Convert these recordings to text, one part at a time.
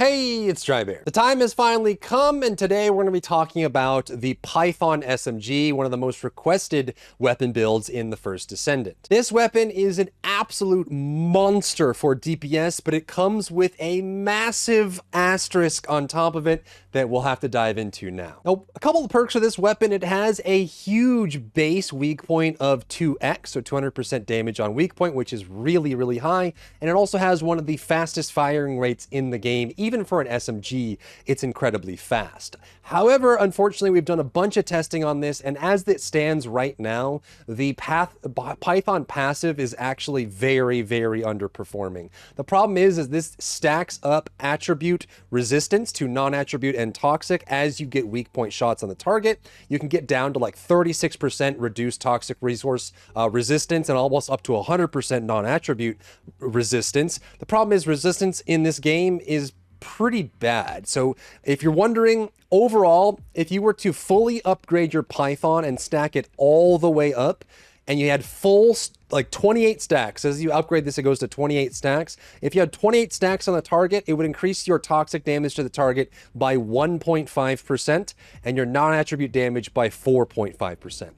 Hey, it's Drybear. The time has finally come, and today we're going to be talking about the Python SMG, one of the most requested weapon builds in the First Descendant. This weapon is an absolute monster for DPS, but it comes with a massive asterisk on top of it that we'll have to dive into now. Now, a couple of perks of this weapon: it has a huge base weak point of 2x, so 200% damage on weak point, which is really, really high, and it also has one of the fastest firing rates in the game. Even for an SMG, it's incredibly fast. However, unfortunately, we've done a bunch of testing on this, and as it stands right now, the Python passive is actually very, very underperforming. The problem is this stacks up attribute resistance to non-attribute and toxic as you get weak point shots on the target. You can get down to like 36% reduced toxic resource resistance and almost up to 100% non-attribute resistance. The problem is resistance in this game is pretty bad. So if you're wondering, overall, if you were to fully upgrade your Python and stack it all the way up, and you had full, like 28 stacks, as you upgrade this, it goes to 28 stacks. If you had 28 stacks on the target, it would increase your toxic damage to the target by 1.5% and your non-attribute damage by 4.5%.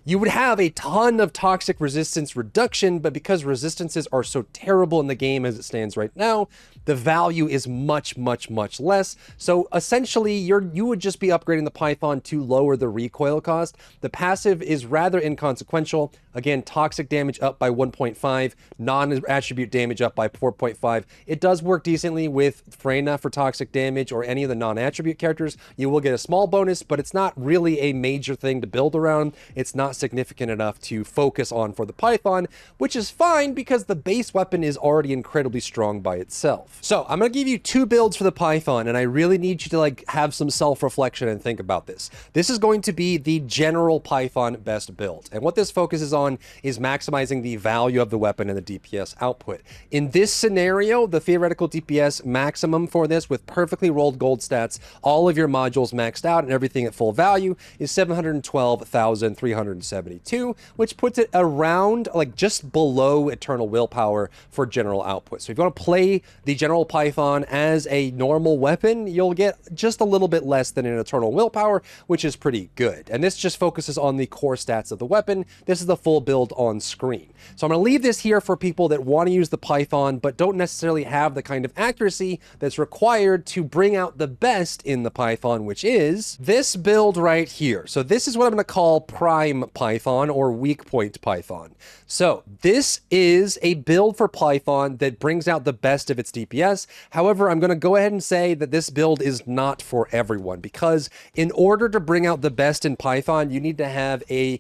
You would have a ton of toxic resistance reduction, but because resistances are so terrible in the game as it stands right now, the value is much, much, much less. So essentially, you would just be upgrading the Python to lower the recoil cost. The passive is rather inconsequential. Again, toxic damage up by 1.5, non-attribute damage up by 4.5. It does work decently with Freyna for toxic damage or any of the non-attribute characters. You will get a small bonus, but it's not really a major thing to build around. It's not significant enough to focus on for the Python, which is fine because the base weapon is already incredibly strong by itself. So I'm going to give you two builds for the Python, and I really need you to have some self-reflection and think about this. This is going to be the general Python best build, and what this focuses on is maximizing the value of the weapon and the DPS output. In this scenario, the theoretical DPS maximum for this, with perfectly rolled gold stats, all of your modules maxed out and everything at full value, is 712,372, which puts it around just below Eternal Willpower for general output. So if you want to play the general Python as a normal weapon, you'll get just a little bit less than an Eternal Willpower, which is pretty good. And this just focuses on the core stats of the weapon. This is the full build on screen. So I'm going to leave this here for people that want to use the Python but don't necessarily have the kind of accuracy that's required to bring out the best in the Python, which is this build right here. So this is what I'm going to call Prime Python or Weak Point Python. So this is a build for Python that brings out the best of its DPS. However, I'm going to go ahead and say that this build is not for everyone, because in order to bring out the best in Python, you need to have a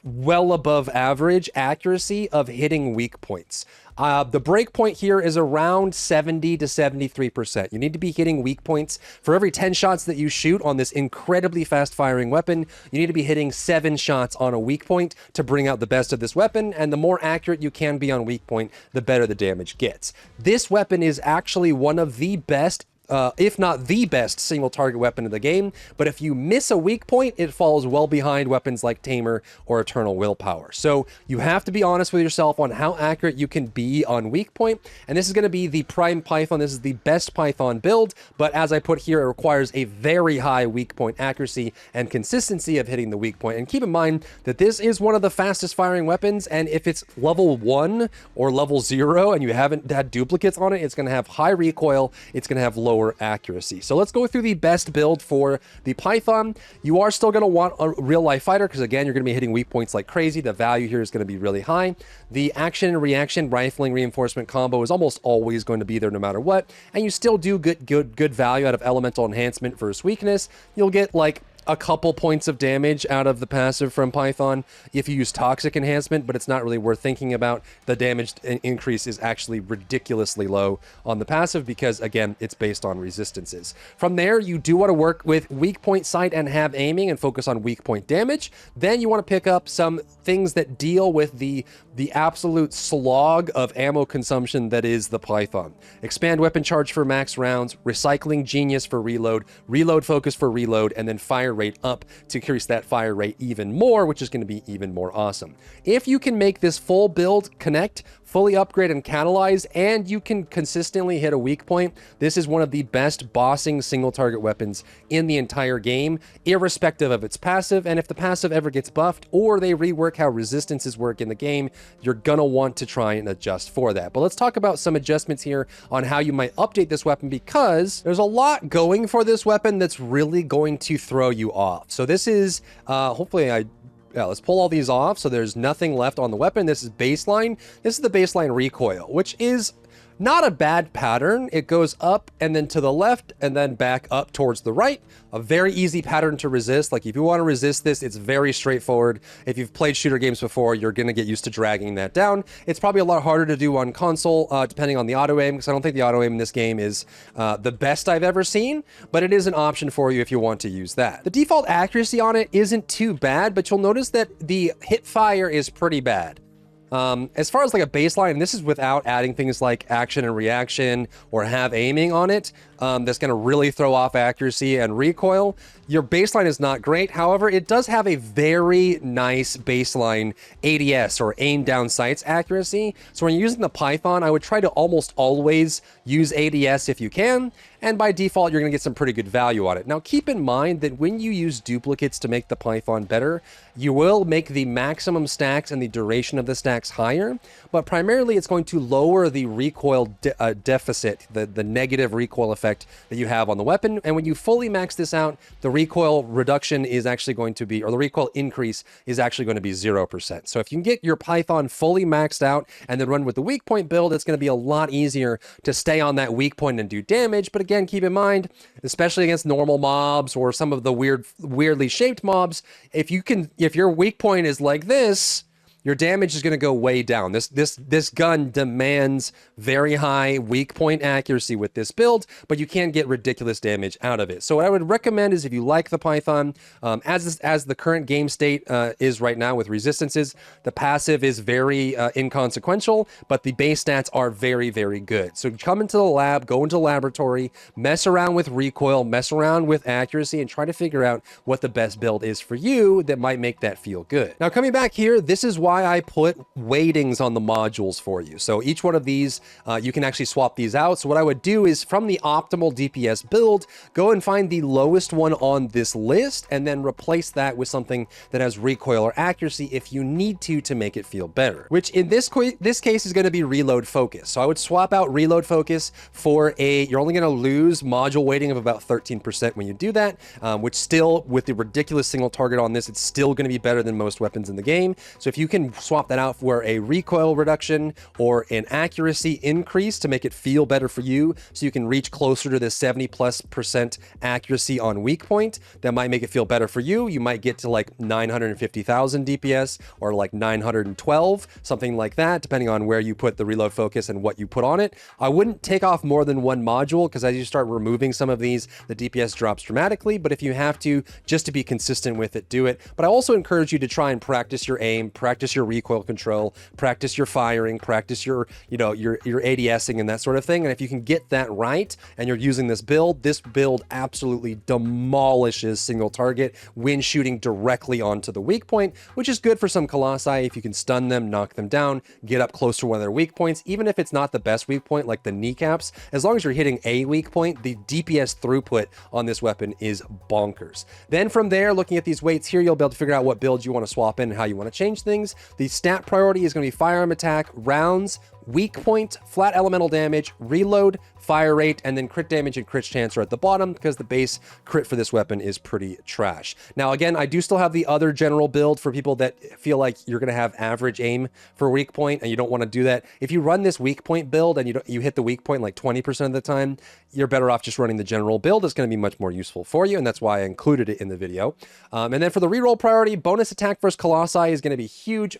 well above average accuracy of hitting weak points. The break point here is around 70 to 73%. You need to be hitting weak points. For every 10 shots that you shoot on this incredibly fast firing weapon, you need to be hitting 7 shots on a weak point to bring out the best of this weapon, and the more accurate you can be on weak point, the better the damage gets. This weapon is actually one of the best, if not the best, single target weapon in the game, but if you miss a weak point, it falls well behind weapons like Tamer or Eternal Willpower. So you have to be honest with yourself on how accurate you can be on weak point, and this is going to be the Prime Python. This is the best Python build, but as I put here, it requires a very high weak point accuracy and consistency of hitting the weak point. And keep in mind that this is one of the fastest firing weapons, and if it's level 1 or level 0 and you haven't had duplicates on it, it's going to have high recoil, it's going to have low accuracy. So let's go through the best build for the Python. You are still going to want a real life fighter because, again, you're going to be hitting weak points like crazy. The value here is going to be really high. The action and reaction rifling reinforcement combo is almost always going to be there no matter what, and you still do good value out of elemental enhancement versus weakness. You'll get a couple points of damage out of the passive from Python if you use toxic enhancement, but it's not really worth thinking about. The damage increase is actually ridiculously low on the passive because, again, it's based on resistances. From there, you do want to work with weak point sight and have aiming and focus on weak point damage. Then you want to pick up some things that deal with the absolute slog of ammo consumption that is the Python. Expand weapon charge for max rounds, recycling genius for reload, reload focus for reload, and then fire rate up to increase that fire rate even more, which is going to be even more awesome. If you can make this full build connect, fully upgrade and catalyze, and you can consistently hit a weak point, this is one of the best bossing single target weapons in the entire game, irrespective of its passive. And if the passive ever gets buffed or they rework how resistances work in the game, you're gonna want to try and adjust for that. But let's talk about some adjustments here on how you might update this weapon, because there's a lot going for this weapon that's really going to throw you off. So this is let's pull all these off. So there's nothing left on the weapon. This is baseline. This is the baseline recoil, which is not a bad pattern. It goes up and then to the left and then back up towards the right. A very easy pattern to resist. Like if you want to resist this, it's very straightforward. If you've played shooter games before, you're going to get used to dragging that down. It's probably a lot harder to do on console, depending on the auto aim, because I don't think the auto aim in this game is the best I've ever seen, but it is an option for you if you want to use that. The default accuracy on it isn't too bad, but you'll notice that the hip fire is pretty bad. As far as like a baseline, and this is without adding things like action and reaction or have aiming on it, that's going to really throw off accuracy and recoil. Your baseline is not great. However, it does have a very nice baseline ADS, or aim down sights accuracy. So when you're using the Python, I would try to almost always use ADS if you can. And by default, you're going to get some pretty good value on it. Now, keep in mind that when you use duplicates to make the Python better, you will make the maximum stacks and the duration of the stacks higher, but primarily it's going to lower the recoil deficit, the negative recoil effect that you have on the weapon. And when you fully max this out, the recoil reduction is actually going to be, or the recoil increase is actually going to be 0%. So if you can get your Python fully maxed out and then run with the weak point build, it's going to be a lot easier to stay on that weak point and do damage. But again, keep in mind, especially against normal mobs or some of the weirdly shaped mobs, if your weak point is like this, your damage is going to go way down. This gun demands very high weak point accuracy with this build, but you can get ridiculous damage out of it. So what I would recommend is, if you like the Python, as the current game state is right now with resistances, the passive is very inconsequential, but the base stats are very, very good. So come into the lab, go into the laboratory, mess around with recoil, mess around with accuracy, and try to figure out what the best build is for you that might make that feel good. Now, coming back here, this is why I put weightings on the modules for you. So each one of these, you can actually swap these out. So what I would do is, from the optimal DPS build, go and find the lowest one on this list and then replace that with something that has recoil or accuracy if you need to make it feel better, which in this case is going to be reload focus. So I would swap out reload focus for you're only going to lose module weighting of about 13% when you do that, which still, with the ridiculous single target on this, it's still going to be better than most weapons in the game. So if you can swap that out for a recoil reduction or an accuracy increase to make it feel better for you, so you can reach closer to the 70+% accuracy on weak point, that might make it feel better for you. You might get to like 950,000 DPS or like 912, something like that, depending on where you put the reload focus and what you put on it. I wouldn't take off more than one module, because as you start removing some of these, the DPS drops dramatically. But if you have to, just to be consistent with it, do it. But I also encourage you to try and practice your aim, practice your recoil control, practice your firing, practice your ADSing and that sort of thing. And if you can get that right and you're using this build absolutely demolishes single target when shooting directly onto the weak point, which is good for some Colossi. If you can stun them, knock them down, get up close to one of their weak points, even if it's not the best weak point like the kneecaps, as long as you're hitting a weak point, the DPS throughput on this weapon is bonkers. Then from there, looking at these weights here, you'll be able to figure out what builds you want to swap in and how you want to change things. The stat priority is going to be firearm attack, rounds, weak point, flat elemental damage, reload, fire rate, and then crit damage and crit chance are at the bottom, because the base crit for this weapon is pretty trash. Now, again, I do still have the other general build for people that feel like you're going to have average aim for weak point and you don't want to do that. If you run this weak point build and you hit the weak point like 20% of the time, you're better off just running the general build. It's going to be much more useful for you, and that's why I included it in the video. And then for the reroll priority, bonus attack versus Colossi is going to be huge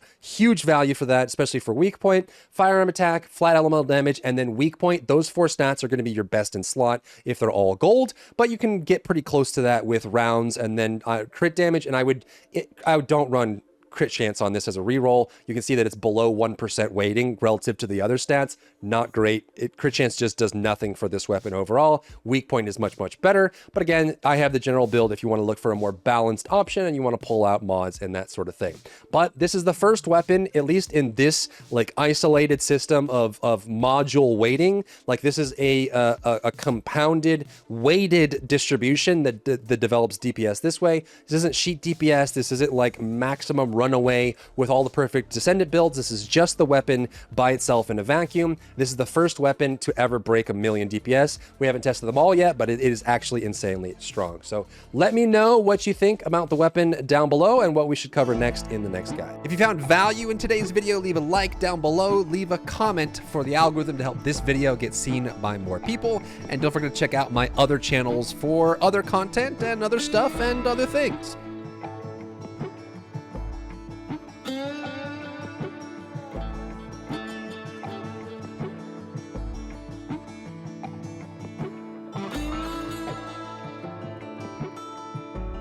value for that, especially for weak point. Firearm attack, flat elemental damage, and then weak point. Those four stats are going to be your best in slot if they're all gold, but you can get pretty close to that with rounds and then crit damage. And I don't run crit chance on this as a reroll. You can see that it's below 1% weighting relative to the other stats. Not great. Crit chance just does nothing for this weapon overall. Weak point is much, much better. But again, I have the general build if you want to look for a more balanced option and you want to pull out mods and that sort of thing. But this is the first weapon, at least in this like isolated system of module weighting. Like this is a compounded weighted distribution that develops DPS this way. This isn't sheet DPS. This isn't like maximum runaway with all the perfect Descendant builds. This is just the weapon by itself in a vacuum. This is the first weapon to ever break 1,000,000 DPS. We haven't tested them all yet, but it is actually insanely strong. So let me know what you think about the weapon down below and what we should cover next in the next guide. If you found value in today's video, leave a like down below, leave a comment for the algorithm to help this video get seen by more people, and don't forget to check out my other channels for other content and other stuff and other things.